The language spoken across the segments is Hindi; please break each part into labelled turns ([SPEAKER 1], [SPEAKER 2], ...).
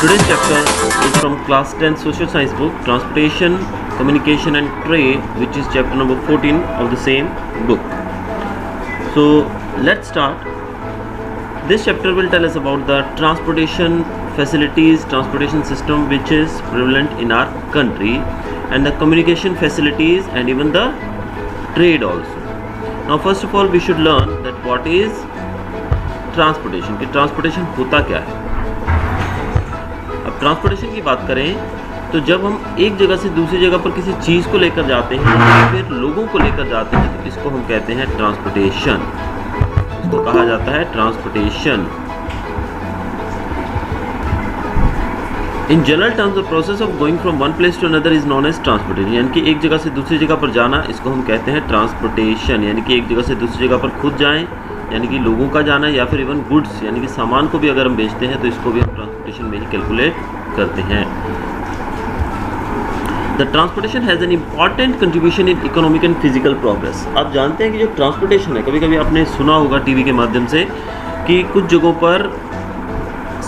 [SPEAKER 1] Today's chapter is from class 10 social science book Transportation, Communication and Trade, which is chapter number 14 of the same book. So let's start. This chapter will tell us about the transportation facilities, transportation system which is prevalent in our country, and the communication facilities and even the trade also. Now first of all we should learn that what is transportation कि ट्रांसपोर्टेशन होता क्या है। अब ट्रांसपोर्टेशन की बात करें तो जब हम एक जगह से दूसरी जगह पर किसी चीज़ को लेकर जाते हैं या फिर लोगों को लेकर जाते हैं तो इसको हम कहते हैं ट्रांसपोर्टेशन। इसको कहा जाता है transportation. In general terms the process of going from one place to another is known as transportation, यानी कि एक जगह से दूसरी जगह पर जाना, इसको हम कहते हैं ट्रांसपोर्टेशन। यानी कि एक जगह से दूसरी जगह पर खुद जाएं, यानी कि लोगों का जाना, या फिर इवन गुड्स यानी कि सामान को भी अगर हम बेचते हैं तो इसको भी हम ट्रांसपोर्टेशन में ही कैलकुलेट करते हैं। The transportation has an important contribution in economic and physical progress. आप जानते हैं कि जो ट्रांसपोर्टेशन है, कभी कभी आपने सुना होगा टीवी के माध्यम से कि कुछ जगहों पर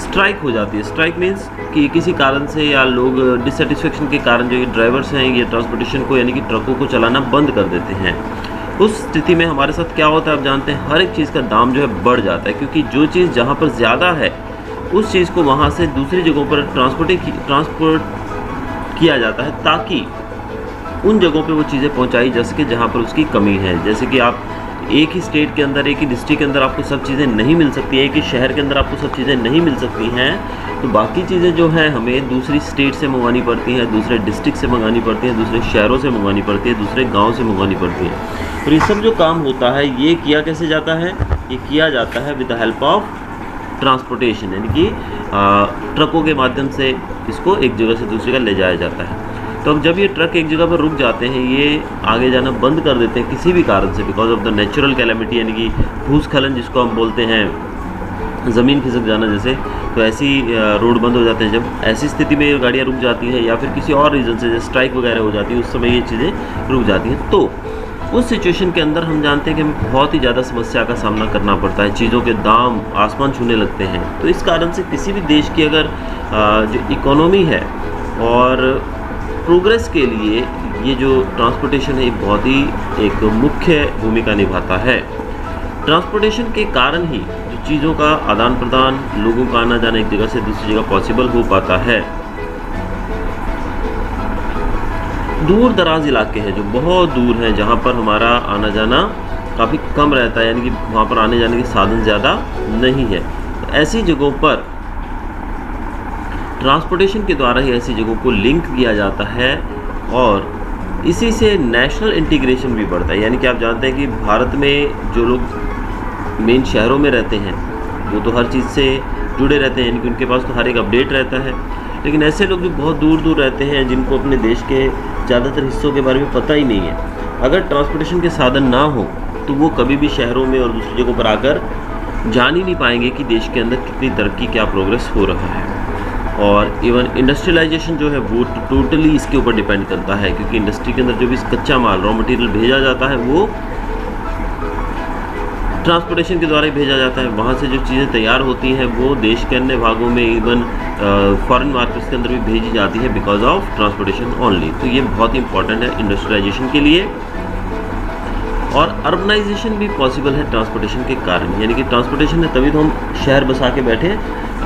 [SPEAKER 1] स्ट्राइक हो जाती है। स्ट्राइक मीन्स कि किसी कारण से या लोग डिससेटिस्फेक्शन के कारण जो ये ड्राइवर्स हैं ये ट्रांसपोर्टेशन को यानी कि ट्रकों को चलाना बंद कर देते हैं। उस स्थिति में हमारे साथ क्या होता है आप जानते हैं, हर एक चीज़ का दाम जो है बढ़ जाता है, क्योंकि जो चीज़ जहाँ पर ज़्यादा है उस चीज़ को वहाँ से दूसरी जगहों पर ट्रांसपोर्ट किया जाता है ताकि उन जगहों पे वो चीज़ें पहुँचाई जा सके जहाँ पर उसकी कमी है। जैसे कि आप एक ही स्टेट के अंदर, एक ही डिस्ट्रिक्ट के अंदर आपको सब चीज़ें नहीं मिल सकती है, एक ही शहर के अंदर आपको सब चीज़ें नहीं मिल सकती हैं, तो बाकी चीज़ें जो हैं हमें दूसरी स्टेट से मंगवानी पड़ती हैं, दूसरे डिस्ट्रिक्ट से मंगवानी पड़ती हैं, दूसरे शहरों से मंगवानी पड़ती है, दूसरे गाँव से मंगवानी पड़ती है। और ये सब जो काम होता है ये किया कैसे जाता है, ये किया जाता है with the help of transportation, यानी कि ट्रकों के माध्यम से इसको एक जगह से दूसरी जगह ले जाया जाता है। तो अब जब ये ट्रक एक जगह पर रुक जाते हैं, ये आगे जाना बंद कर देते हैं किसी भी कारण से, because of the natural calamity, यानी कि भूस्खलन जिसको हम बोलते हैं, ज़मीन खिसक जाना जैसे, तो ऐसी रोड बंद हो जाते हैं। जब ऐसी स्थिति में ये गाड़ियाँ रुक जाती हैं या फिर किसी और रीज़न से जैसे स्ट्राइक वगैरह हो जाती है, उस समय ये चीज़ें रुक जाती हैं। तो उस सिचुएशन के अंदर हम जानते हैं कि हमें बहुत ही ज़्यादा समस्या का सामना करना पड़ता है, चीज़ों के दाम आसमान छूने लगते हैं। तो इस कारण से किसी भी देश की अगर जो इकोनॉमी है और प्रोग्रेस के लिए ये जो ट्रांसपोर्टेशन है ये बहुत ही एक मुख्य भूमिका निभाता है। ट्रांसपोर्टेशन के कारण ही जो चीज़ों का आदान प्रदान, लोगों का आना जाना एक जगह से दूसरी जगह पॉसिबल हो पाता है। दूर दराज इलाके हैं जो बहुत दूर हैं, जहाँ पर हमारा आना जाना काफ़ी कम रहता है, यानी कि वहाँ पर आने जाने के साधन ज़्यादा नहीं है, तो ऐसी जगहों पर ट्रांसपोर्टेशन के द्वारा ही ऐसी जगहों को लिंक किया जाता है और इसी से नेशनल इंटीग्रेशन भी बढ़ता है। यानी कि आप जानते हैं कि भारत में जो लोग मेन शहरों में रहते हैं वो तो हर चीज़ से जुड़े रहते हैं, यानी कि उनके पास तो हर एक अपडेट रहता है, लेकिन ऐसे लोग जो बहुत दूर दूर रहते हैं जिनको अपने देश के ज़्यादातर हिस्सों के बारे में पता ही नहीं है, अगर ट्रांसपोर्टेशन के साधन ना हो तो वो कभी भी शहरों में और दूसरी जगहों पर आकर जान ही नहीं पाएंगे कि देश के अंदर कितनी तरक्की, क्या प्रोग्रेस हो रहा है। और इवन इंडस्ट्रियलाइजेशन जो है वो टोटली इसके ऊपर डिपेंड करता है, क्योंकि इंडस्ट्री के अंदर जो भी कच्चा माल, रॉ मटेरियल भेजा जाता है वो ट्रांसपोर्टेशन के द्वारा ही भेजा जाता है। वहाँ से जो चीज़ें तैयार होती हैं वो देश के अन्य भागों में, इवन फॉरेन मार्केट्स के अंदर भी भेजी जाती है बिकॉज ऑफ ट्रांसपोर्टेशन ओनली। तो ये बहुत ही इंपॉर्टेंट है इंडस्ट्रियलाइजेशन के लिए। और अर्बनाइजेशन भी पॉसिबल है ट्रांसपोर्टेशन के कारण, यानी कि ट्रांसपोर्टेशन है तभी तो हम शहर बसा के बैठे।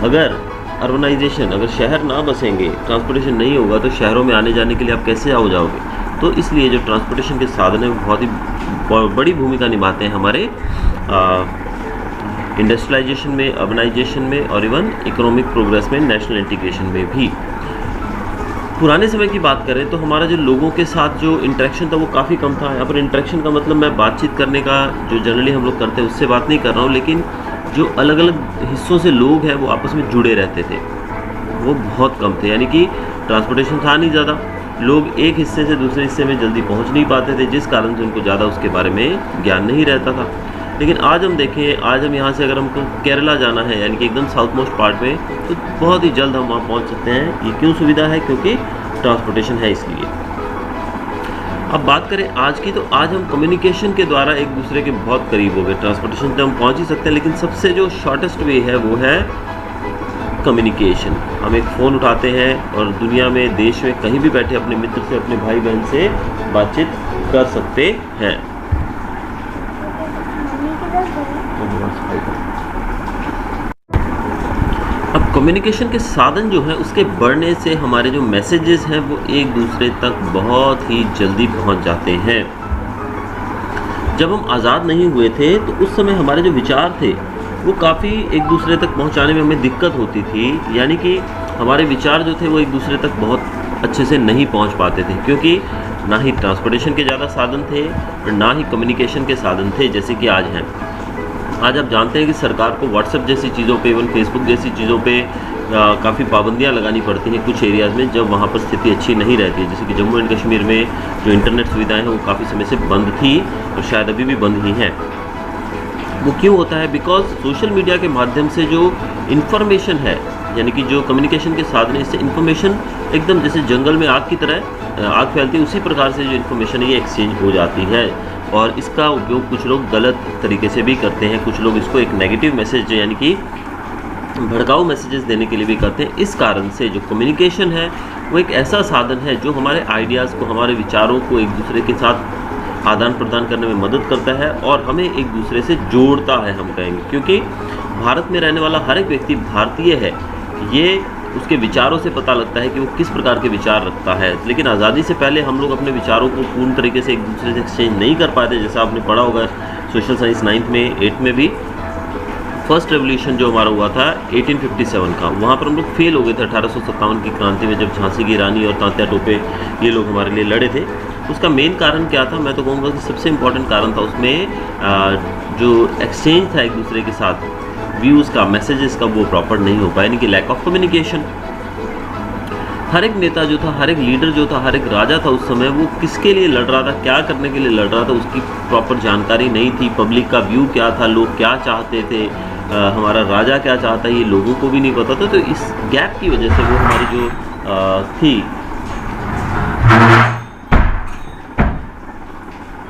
[SPEAKER 1] अगर अर्बनाइजेशन, अगर शहर ना बसेंगे, ट्रांसपोर्टेशन नहीं होगा तो शहरों में आने जाने के लिए आप कैसे आओ जाओगे। तो इसलिए जो ट्रांसपोर्टेशन के साधन है बहुत ही बड़ी भूमिका निभाते हैं हमारे इंडस्ट्रियलाइजेशन में, अर्बनाइजेशन में और इवन इकोनॉमिक प्रोग्रेस में, नेशनल इंटीग्रेशन में भी। पुराने समय की बात करें तो हमारा जो लोगों के साथ जो इंटरेक्शन था वो काफ़ी कम था। यहाँ पर इंटरेक्शन का मतलब मैं बातचीत करने का जो जनरली हम लोग करते हैं उससे बात नहीं कर रहा हूँ, लेकिन जो अलग अलग हिस्सों से लोग हैं वो आपस में जुड़े रहते थे, वो बहुत कम थे। यानी कि ट्रांसपोर्टेशन था नहीं ज़्यादा, लोग एक हिस्से से दूसरे हिस्से में जल्दी पहुंच नहीं पाते थे, जिस कारण से उनको ज़्यादा उसके बारे में ज्ञान नहीं रहता था। लेकिन आज हम देखें, आज हम यहाँ से अगर हमको केरला जाना है, यानी कि एकदम साउथ मोस्ट पार्ट में, तो बहुत ही जल्द हम वहाँ पहुँच सकते हैं। ये क्यों सुविधा है? क्योंकि ट्रांसपोर्टेशन है इसलिए। अब बात करें आज की, तो आज हम कम्युनिकेशन के द्वारा एक दूसरे के बहुत करीब हो गए। ट्रांसपोर्टेशन तक हम पहुंच ही सकते हैं, लेकिन सबसे जो शॉर्टेस्ट वे है वो है कम्युनिकेशन। हम एक फ़ोन उठाते हैं और दुनिया में, देश में कहीं भी बैठे अपने मित्र से, अपने भाई बहन से बातचीत कर सकते हैं। अब कम्युनिकेशन के साधन जो है उसके बढ़ने से हमारे जो मैसेजेस हैं वो एक दूसरे तक बहुत ही जल्दी पहुंच जाते हैं। जब हम आज़ाद नहीं हुए थे तो उस समय हमारे जो विचार थे वो काफ़ी एक दूसरे तक पहुंचाने में हमें दिक्कत होती थी, यानी कि हमारे विचार जो थे वो एक दूसरे तक बहुत अच्छे से नहीं पहुंच पाते थे, क्योंकि ना ही ट्रांसपोर्टेशन के ज़्यादा साधन थे और ना ही कम्युनिकेशन के साधन थे जैसे कि आज हैं। आज आप जानते हैं कि सरकार को व्हाट्सएप जैसी चीज़ों पे, इवन फेसबुक जैसी चीज़ों पे काफ़ी पाबंदियां लगानी पड़ती हैं कुछ एरियाज़ में जब वहाँ पर स्थिति अच्छी नहीं रहती है। जैसे कि जम्मू एंड कश्मीर में जो इंटरनेट सुविधाएं हैं वो काफ़ी समय से बंद थी और शायद अभी भी बंद ही हैं। वो क्यों होता है? बिकॉज सोशल मीडिया के माध्यम से जो इन्फॉर्मेशन है, यानी कि जो कम्युनिकेशन के साधन है, इससे इन्फॉर्मेशन एकदम जैसे जंगल में आग की तरह आग फैलती है, उसी प्रकार से जो इन्फॉर्मेशन है ये एक्सचेंज हो जाती है। और इसका उपयोग कुछ लोग गलत तरीके से भी करते हैं, कुछ लोग इसको एक नेगेटिव मैसेज यानी कि भड़काऊ मैसेजेस देने के लिए भी करते हैं। इस कारण से जो कम्युनिकेशन है वो एक ऐसा साधन है जो हमारे आइडियाज़ को, हमारे विचारों को एक दूसरे के साथ आदान प्रदान करने में मदद करता है और हमें एक दूसरे से जोड़ता है, हम कहेंगे, क्योंकि भारत में रहने वाला हर एक व्यक्ति भारतीय है। ये उसके विचारों से पता लगता है कि वो किस प्रकार के विचार रखता है। लेकिन आज़ादी से पहले हम लोग अपने विचारों को पूर्ण तरीके से एक दूसरे से एक्सचेंज नहीं कर पाते। जैसा आपने पढ़ा होगा सोशल साइंस 9th में 8th में भी, फर्स्ट रेवोल्यूशन जो हमारा हुआ था 1857 का, वहाँ पर हम लोग फेल हो गए थे 1857 की क्रांति में, जब झांसी की रानी और तात्या टोपे ये लोग हमारे लिए लड़े थे। उसका मेन कारण क्या था? मैं तो कहूँगा कि सबसे इम्पॉर्टेंट कारण था उसमें जो एक्सचेंज था एक दूसरे के साथ व्यूज़ का, मैसेजेस का, वो प्रॉपर नहीं हो पाया, यानी कि लैक ऑफ कम्युनिकेशन। हर एक नेता जो था, हर एक लीडर जो था, हर एक राजा था उस समय, वो किसके लिए लड़ रहा था, क्या करने के लिए लड़ रहा था, उसकी प्रॉपर जानकारी नहीं थी। पब्लिक का व्यू क्या था, लोग क्या चाहते थे, हमारा राजा क्या चाहता है, ये लोगों को भी नहीं पता था। तो इस गैप की वजह से वो हमारी जो थी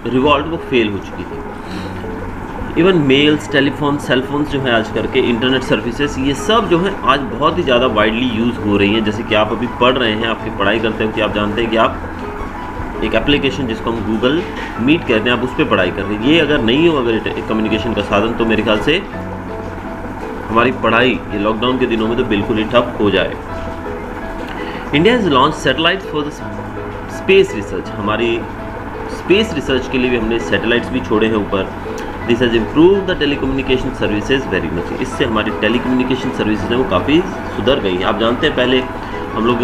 [SPEAKER 1] रिवॉल्ट, वो फेल हो चुकी थी। इवन मेल्स, टेलीफोन, सेलफोन्स जो हैं आज करके, इंटरनेट सर्विसेज, ये सब जो है आज बहुत ही ज़्यादा वाइडली यूज़ हो रही हैं। जैसे कि आप अभी पढ़ रहे हैं, आपकी पढ़ाई करते हैं कि आप जानते हैं कि आप एक एप्लीकेशन जिसको हम गूगल मीट कहते हैं, आप उस पर पढ़ाई कर रहे हैं। ये अगर नहीं हो, अगर कम्युनिकेशन का साधन, तो मेरे ख्याल से हमारी पढ़ाई ये लॉकडाउन के दिनों में तो बिल्कुल ही ठप हो जाए। India has launch satellites for the space research. हमारी स्पेस रिसर्च के लिए भी हमने सैटेलाइट्स भी छोड़े हैं ऊपर। This has improve the telecommunication services very much. इससे हमारी टेलीकम्युनिकेशन सर्विसेज हैं वो काफ़ी सुधर गई हैं। आप जानते हैं पहले हम लोग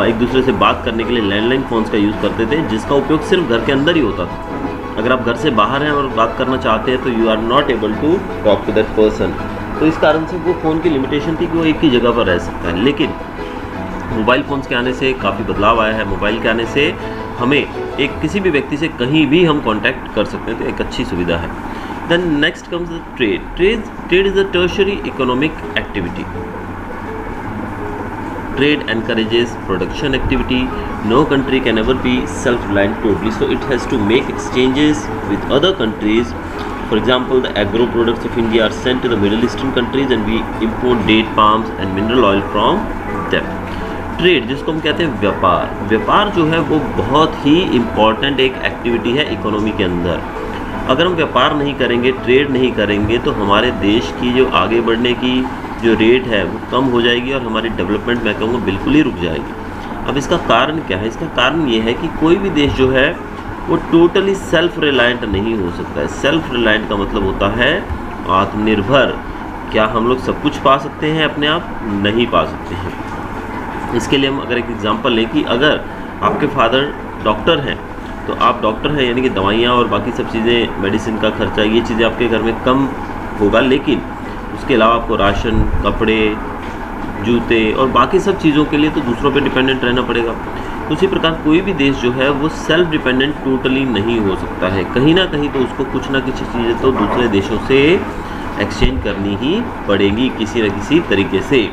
[SPEAKER 1] एक दूसरे से बात करने के लिए लैंडलाइन फ़ोन्स का यूज़ करते थे, जिसका उपयोग सिर्फ घर के अंदर ही होता था। अगर आप घर से बाहर हैं और बात करना चाहते हैं तो you are not able to talk to that person. तो इस कारण से वो फ़ोन की लिमिटेशन थी कि वो एक ही जगह पर रह सकता है। लेकिन मोबाइल फ़ोन्स के आने से काफ़ी बदलाव आया है। मोबाइल के आने से हमें एक किसी भी व्यक्ति से कहीं भी हम कांटेक्ट कर सकते हैं, तो एक अच्छी सुविधा है। Then next comes the trade. Trade is a tertiary economic activity. Trade encourages production activity. No country can ever be self-reliant totally, so it has to make exchanges with other countries. For example, the agro products of India are sent to the Middle Eastern countries and we import date palms and mineral oil from them. Trade, जिसको हम कहते हैं व्यापार, व्यापार जो है वो बहुत ही इम्पॉर्टेंट एक एक्टिविटी है इकोनॉमी के अंदर। अगर हम व्यापार नहीं करेंगे, ट्रेड नहीं करेंगे, तो हमारे देश की जो आगे बढ़ने की जो रेट है वो कम हो जाएगी और हमारी डेवलपमेंट, मैं कहूँगा, बिल्कुल ही रुक जाएगी। अब इसका कारण क्या है? इसका कारण ये है कि कोई भी देश जो है वो टोटली सेल्फ रिलायंट नहीं हो सकता है। सेल्फ रिलायंट का मतलब होता है आत्मनिर्भर। क्या हम लोग सब कुछ पा सकते हैं अपने आप? नहीं पा सकते हैं। इसके लिए हम अगर एक एग्जांपल लें कि अगर आपके फादर डॉक्टर हैं, तो आप डॉक्टर हैं यानी कि दवाइयाँ और बाकी सब चीज़ें, मेडिसिन का खर्चा, ये चीज़ें आपके घर में कम होगा, लेकिन उसके अलावा आपको राशन, कपड़े, जूते और बाकी सब चीज़ों के लिए तो दूसरों पे डिपेंडेंट रहना पड़ेगा। तो उसी प्रकार कोई भी देश जो है वो सेल्फ डिपेंडेंट टोटली नहीं हो सकता है। कहीं ना कहीं तो उसको कुछ ना कुछ चीज़ें तो दूसरे देशों से एक्सचेंज करनी ही पड़ेगी किसी न किसी तरीके से।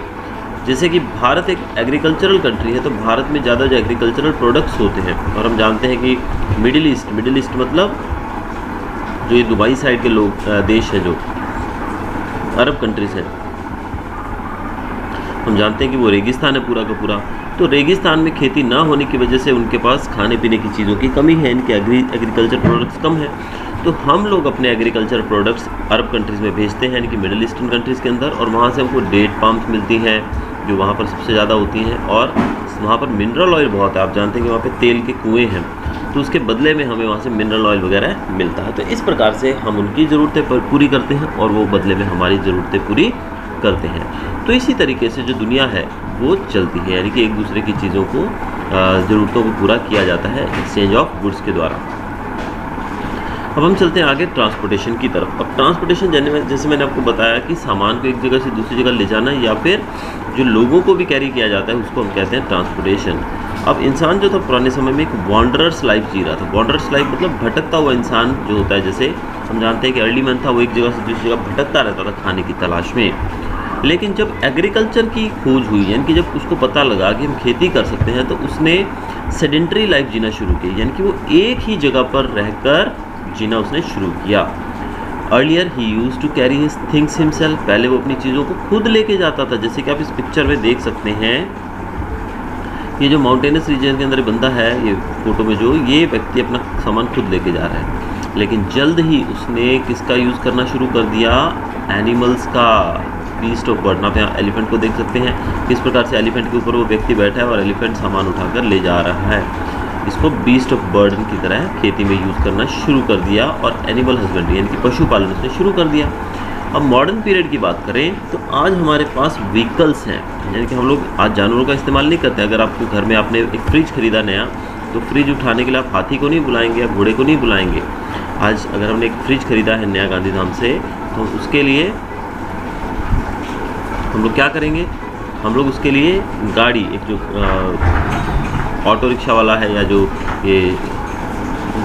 [SPEAKER 1] जैसे कि भारत एक एग्रीकल्चरल कंट्री है, तो भारत में ज़्यादा जो एग्रीकल्चरल प्रोडक्ट्स होते हैं, और हम जानते हैं कि मिडिल ईस्ट मतलब जो ये दुबई साइड के लोग देश हैं, जो अरब कंट्रीज़ हैं, हम जानते हैं कि वो रेगिस्तान है पूरा का पूरा। तो रेगिस्तान में खेती ना होने की वजह से उनके पास खाने पीने की चीज़ों की कमी है, इनके एग्रीकल्चर प्रोडक्ट्स कम है। तो हम लोग अपने एग्रीकल्चर प्रोडक्ट्स अरब कंट्रीज़ में भेजते हैं, यानी कि मिडिल ईस्टर्न कंट्रीज़ के अंदर, और वहाँ से हमको डेट पाम्स मिलती हैं जो वहाँ पर सबसे ज़्यादा होती हैं, और वहाँ पर मिनरल ऑयल बहुत है। आप जानते हैं कि वहाँ पे तेल के कुएँ हैं, तो उसके बदले में हमें वहाँ से मिनरल ऑयल वगैरह मिलता है। तो इस प्रकार से हम उनकी ज़रूरतें पूरी करते हैं और वो बदले में हमारी ज़रूरतें पूरी करते हैं। तो इसी तरीके से जो दुनिया है वो चलती है, यानी कि एक दूसरे की चीज़ों को ज़रूरतों को पूरा किया जाता है एक्सचेंज ऑफ गुड्स के द्वारा। अब हम चलते हैं आगे ट्रांसपोर्टेशन की तरफ। अब ट्रांसपोर्टेशन जैसे मैंने आपको बताया कि सामान को एक जगह से दूसरी जगह ले जाना, या फिर जो लोगों को भी कैरी किया जाता है उसको हम कहते हैं ट्रांसपोर्टेशन। अब इंसान जो था पुराने समय में एक वॉन्डरर्स लाइफ जी रहा था। वॉन्डरर्स लाइफ मतलब भटकता हुआ इंसान जो होता है। जैसे हम जानते हैं कि अर्ली मैन था, वो एक जगह से दूसरी जगह भटकता रहता था खाने की तलाश में। लेकिन जब एग्रीकल्चर की खोज हुई, यानी कि जब उसको पता लगा कि हम खेती कर सकते हैं, तो उसने सेडेंटरी लाइफ जीना शुरू की, यानी कि वो एक ही जगह पर रहकर जीना उसने शुरू किया। अर्लियर ही used to carry his things himself, पहले वो अपनी चीज़ों को खुद लेके जाता था। जैसे कि आप इस पिक्चर में देख सकते हैं, ये जो माउंटेनस रीजन के अंदर बंदा है, ये फोटो में जो ये व्यक्ति अपना सामान खुद लेके जा रहा है। लेकिन जल्द ही उसने किसका यूज़ करना शुरू कर दिया? एनिमल्स का, बीस्ट ऑफ बर्डन। आप यहाँ एलिफेंट को देख सकते हैं, किस प्रकार से एलिफेंट के ऊपर वो व्यक्ति बैठा है और एलिफेंट सामान उठाकर ले जा रहा है। इसको बीस्ट ऑफ बर्डन की तरह खेती में यूज़ करना शुरू कर दिया, और एनिमल हस्बेंड्री यानी कि पशुपालन उसने शुरू कर दिया। अब मॉडर्न पीरियड की बात करें तो आज हमारे पास व्हीकल्स हैं, यानी कि हम लोग आज जानवरों का इस्तेमाल नहीं करते। अगर आपको घर में आपने एक फ्रिज खरीदा नया, तो फ्रिज उठाने के लिए आप हाथी को नहीं बुलाएंगे या घोड़े को नहीं बुलाएंगे। आज अगर हमने एक फ्रिज खरीदा है नया गांधीधाम से, तो उसके लिए हम लोग क्या करेंगे? हम लोग उसके लिए गाड़ी, एक जो ऑटो रिक्शा वाला है या जो ये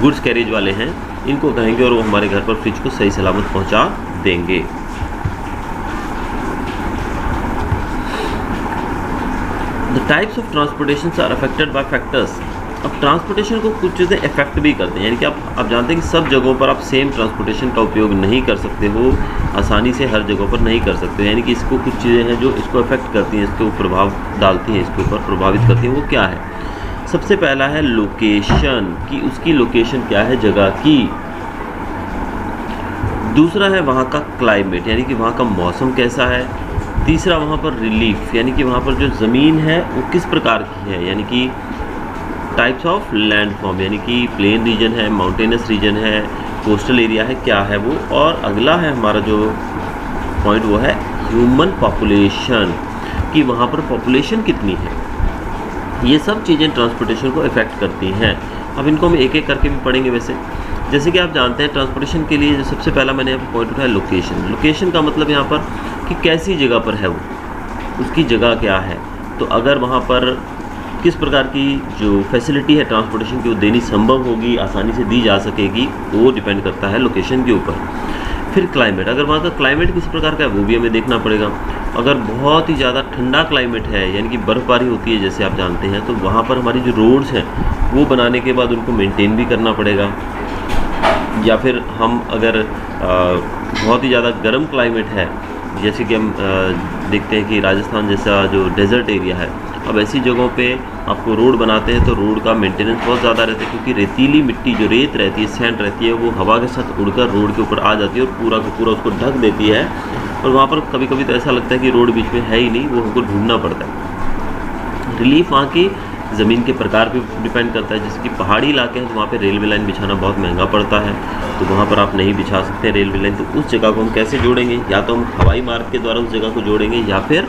[SPEAKER 1] गुड्स कैरेज वाले हैं, इनको कहेंगे और वो हमारे घर पर फ्रिज को सही सलामत पहुंचा देंगे। The types of transportation are affected by factors. अब ट्रांसपोर्टेशन को कुछ चीज़ें इफेक्ट भी करते हैं, यानी कि आप जानते हैं कि सब जगहों पर आप सेम ट्रांसपोर्टेशन का उपयोग नहीं कर सकते हो, आसानी से हर जगहों पर नहीं कर सकते हो। यानी कि इसको कुछ चीज़ें हैं जो इसको इफेक्ट करती हैं, इसके ऊपर प्रभाव डालती हैं, इसके ऊपर प्रभावित करती हैं। वो क्या है? सबसे पहला है लोकेशन, कि उसकी लोकेशन क्या है जगह की। दूसरा है वहाँ का क्लाइमेट, यानी कि वहाँ का मौसम कैसा है। तीसरा वहाँ पर रिलीफ, यानी कि वहाँ पर जो ज़मीन है वो किस प्रकार की है, यानी कि टाइप्स ऑफ लैंड फॉर्म, यानी कि प्लेन रीजन है, माउंटेनस रीजन है, कोस्टल एरिया है, क्या है वो। और अगला है हमारा जो पॉइंट वो है ह्यूमन पॉपुलेशन, कि वहाँ पर पॉपुलेशन कितनी है। ये सब चीज़ें ट्रांसपोर्टेशन को इफ़ेक्ट करती हैं। अब इनको हम एक एक करके भी पढ़ेंगे। वैसे जैसे कि आप जानते हैं ट्रांसपोर्टेशन के लिए जो सबसे पहला मैंने यहाँ पर पॉइंट उठाया लोकेशन। लोकेशन का मतलब यहाँ पर कि कैसी जगह पर है वो, उसकी जगह क्या है। तो अगर वहाँ पर किस प्रकार की जो फैसिलिटी है ट्रांसपोर्टेशन की वो देनी संभव होगी, आसानी से दी जा सकेगी, वो डिपेंड करता है लोकेशन के ऊपर। फिर क्लाइमेट, अगर वहाँ का क्लाइमेट किस प्रकार का है वो भी हमें देखना पड़ेगा। अगर बहुत ही ज़्यादा ठंडा क्लाइमेट है, यानी कि बर्फ़बारी होती है जैसे आप जानते हैं, तो वहाँ पर हमारी जो रोड्स हैं वो बनाने के बाद उनको मेंटेन भी करना पड़ेगा। या फिर हम अगर बहुत ही ज़्यादा गर्म क्लाइमेट है, जैसे कि हम देखते हैं कि राजस्थान जैसा जो डेजर्ट एरिया है, अब ऐसी जगहों पे आपको रोड बनाते हैं तो रोड का मेंटेनेंस बहुत ज़्यादा रहता है, क्योंकि रेतीली मिट्टी जो रेत रहती है, सैंड रहती है, वो हवा के साथ उड़कर रोड के ऊपर आ जाती है और पूरा का पूरा उसको ढक देती है। और वहाँ पर कभी कभी तो ऐसा लगता है कि रोड बीच में है ही नहीं, वो हमको ढूंढना पड़ता है। रिलीफ वहाँ की ज़मीन के प्रकार पे डिपेंड करता है। जैसे कि पहाड़ी इलाके हैं तो वहाँ पे रेलवे लाइन बिछाना बहुत महंगा पड़ता है, तो वहाँ पर आप नहीं बिछा सकते रेलवे लाइन। तो उस जगह को हम कैसे जोड़ेंगे? या तो हम हवाई मार्ग के द्वारा उस जगह को जोड़ेंगे या फिर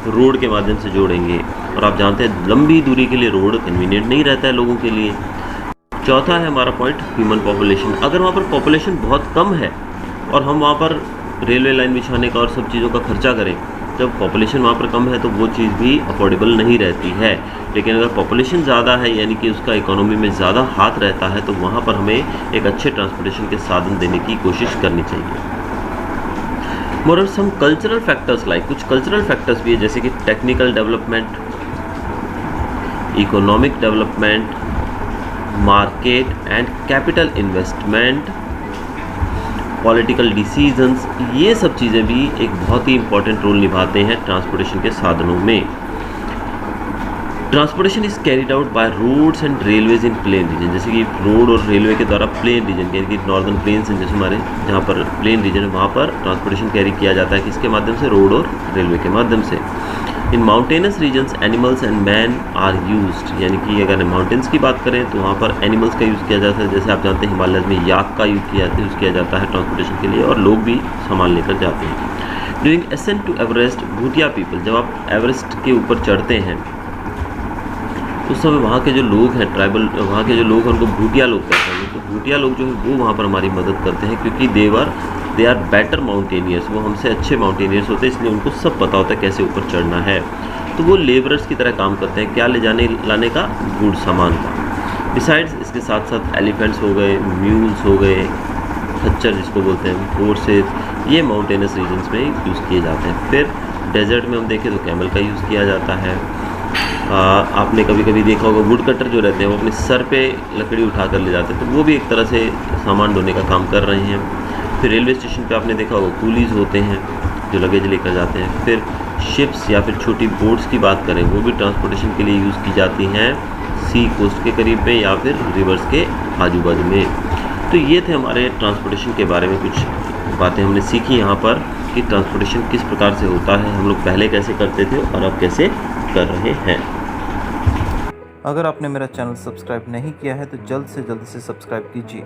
[SPEAKER 1] रोड के माध्यम से जोड़ेंगे। और आप जानते हैं लंबी दूरी के लिए रोड कन्वीनियंट नहीं रहता है लोगों के लिए। चौथा है हमारा पॉइंट ह्यूमन पॉपुलेशन। अगर वहाँ पर पॉपुलेशन बहुत कम है और हम वहाँ पर रेलवे लाइन बिछाने का और सब चीज़ों का खर्चा करें, जब पॉपुलेशन वहाँ पर कम है तो वो चीज़ भी अफोर्डेबल नहीं रहती है। लेकिन अगर पॉपुलेशन ज़्यादा है, यानी कि उसका इकोनॉमी में ज़्यादा हाथ रहता है, तो वहाँ पर हमें एक अच्छे ट्रांसपोर्टेशन के साधन देने की कोशिश करनी चाहिए। मोर सम कल्चरल फैक्टर्स लाइक, कुछ कल्चरल फैक्टर्स भी है जैसे कि technical development, economic development, market and capital investment, political decisions, ये सब चीज़ें भी एक बहुत ही इंपॉर्टेंट रोल निभाते हैं ट्रांसपोर्टेशन के साधनों में। Transportation is carried out by roads and railways in plain region, जैसे कि रोड और रेलवे के द्वारा प्लेन रीजन, यानी कि नॉर्दर्न प्लेन्स हैं जैसे हमारे जहाँ पर प्लेन रीजन है, वहाँ पर ट्रांसपोर्टेशन कैरी किया जाता है किसके माध्यम से, रोड और रेलवे के माध्यम से। In mountainous regions animals and man are used, यानी कि अगर माउंटेन्स की बात करें तो वहाँ पर एनिमल्स का यूज़ किया जाता है, जैसे आप जानते हैं हिमालय में याक का यूज़ किया जाता है ट्रांसपोर्टेशन के लिए, और लोग भी सामान लेकर जाते हैं। During ascent to Everest, Bhutia people, जब आप एवरेस्ट के ऊपर चढ़ते हैं उस समय वहाँ के जो लोग हैं ट्राइबल, वहाँ के जो लोग हैं उनको भूटिया लोग कहते हैं। तो भूटिया लोग जो है वो वहाँ पर हमारी मदद करते हैं, क्योंकि दे आर बेटर माउंटेनियर्स, वो हमसे अच्छे माउंटेनियर्स होते हैं, इसलिए उनको सब पता होता है कैसे ऊपर चढ़ना है। तो वो लेबरर्स की तरह काम करते हैं, क्या लाने का, गुड सामान का। बिसाइड्स इसके साथ साथ एलिफेंट्स हो गए, म्यूल्स हो गए, खच्चर जिसको बोलते हैं, हॉर्सेस, ये माउंटेनस रीजन्स में यूज़ किए जाते हैं। फिर डेजर्ट में हम देखें तो कैमल का यूज़ किया जाता है। आपने कभी कभी देखा होगा वुड कटर जो रहते हैं वो अपने सर पे लकड़ी उठा कर ले जाते हैं, तो वो भी एक तरह से सामान ढोने का काम कर रहे हैं। फिर रेलवे स्टेशन पे आपने देखा होगा कूलीज होते हैं जो लगेज लेकर जाते हैं। फिर शिप्स या फिर छोटी बोट्स की बात करें, वो भी ट्रांसपोर्टेशन के लिए यूज़ की जाती हैं सी कोस्ट के करीब में या फिर रिवर्स के आजू बाजू में। तो ये थे हमारे ट्रांसपोर्टेशन के बारे में कुछ बातें हमने सीखी यहाँ पर कि ट्रांसपोर्टेशन किस प्रकार से होता है, हम लोग पहले कैसे करते थे और अब कैसे कर रहे हैं।
[SPEAKER 2] अगर आपने मेरा चैनल सब्सक्राइब नहीं किया है तो जल्द से जल्द से सब्सक्राइब कीजिए।